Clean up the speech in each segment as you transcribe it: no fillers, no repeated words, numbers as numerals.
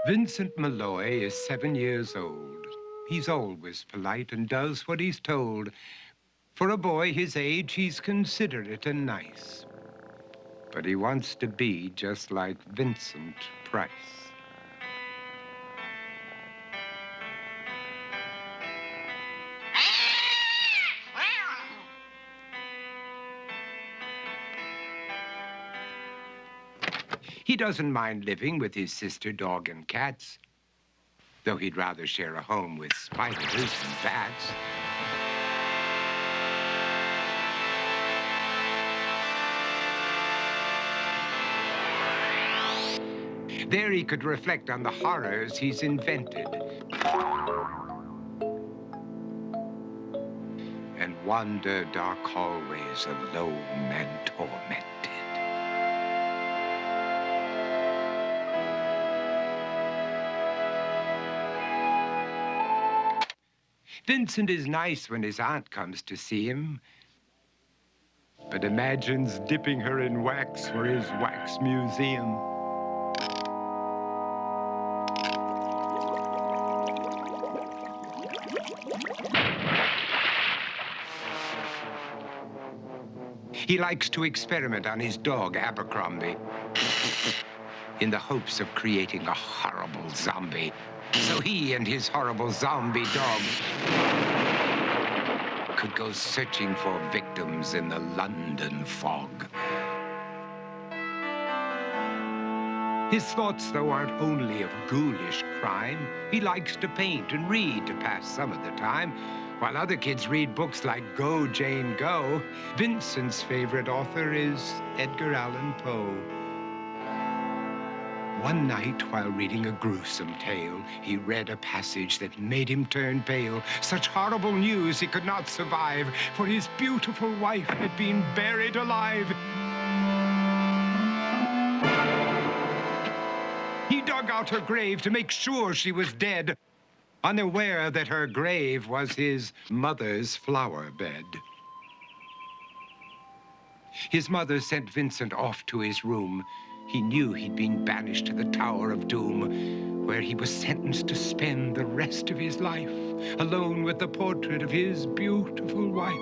Vincent Malloy is 7 years old. He's always polite and does what he's told. For a boy his age, he's considerate and nice. But he wants to be just like Vincent Price. He doesn't mind living with his sister, dog, and cats, though he'd rather share a home with spiders and bats. There he could reflect on the horrors he's invented and wander dark hallways alone and tormented. Vincent is nice when his aunt comes to see him, but imagines dipping her in wax for his wax museum. He likes to experiment on his dog, Abercrombie, in the hopes of creating a horrible zombie. So he and his horrible zombie dog could go searching for victims in the London fog. His thoughts, though, aren't only of ghoulish crime. He likes to paint and read to pass some of the time. While other kids read books like Go, Jane, Go, Vincent's favorite author is Edgar Allan Poe. One night, while reading a gruesome tale, he read a passage that made him turn pale. Such horrible news he could not survive, for his beautiful wife had been buried alive. He dug out her grave to make sure she was dead, unaware that her grave was his mother's flower bed. His mother sent Vincent off to his room. He knew he'd been banished to the Tower of Doom, where he was sentenced to spend the rest of his life alone with the portrait of his beautiful wife.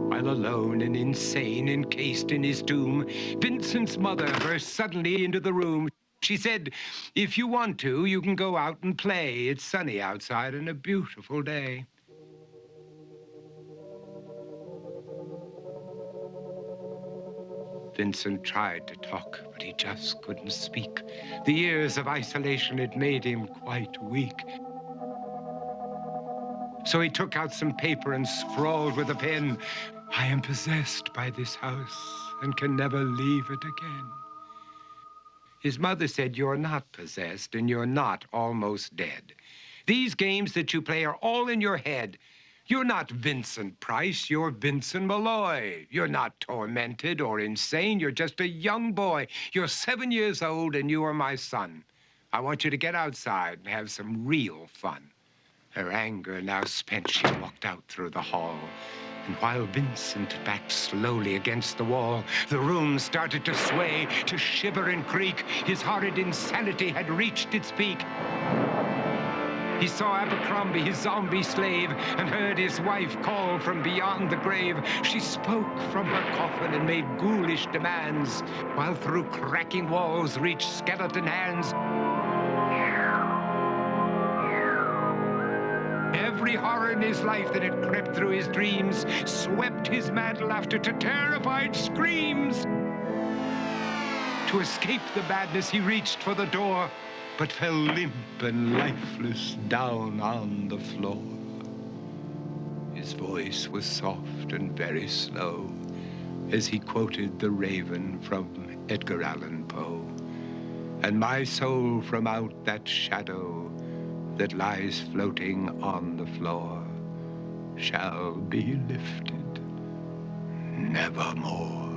While alone and insane, encased in his tomb, Vincent's mother burst suddenly into the room. She said, "If you want to, you can go out and play. It's sunny outside and a beautiful day." Vincent tried to talk, but he just couldn't speak. The years of isolation had made him quite weak. So he took out some paper and scrawled with a pen, "I am possessed by this house and can never leave it again." His mother said, "You're not possessed and you're not almost dead. These games that you play are all in your head. You're not Vincent Price, you're Vincent Malloy. You're not tormented or insane, you're just a young boy. You're 7 years old and you are my son. I want you to get outside and have some real fun." Her anger now spent, she walked out through the hall. And while Vincent backed slowly against the wall, the room started to sway, to shiver and creak. His horrid insanity had reached its peak. He saw Abercrombie, his zombie slave, and heard his wife call from beyond the grave. She spoke from her coffin and made ghoulish demands, while through cracking walls reached skeleton hands. Every horror in his life that had crept through his dreams swept his mad laughter to terrified screams. To escape the madness, he reached for the door, but fell limp and lifeless down on the floor. His voice was soft and very slow as he quoted The Raven from Edgar Allan Poe. "And my soul from out that shadow that lies floating on the floor shall be lifted nevermore."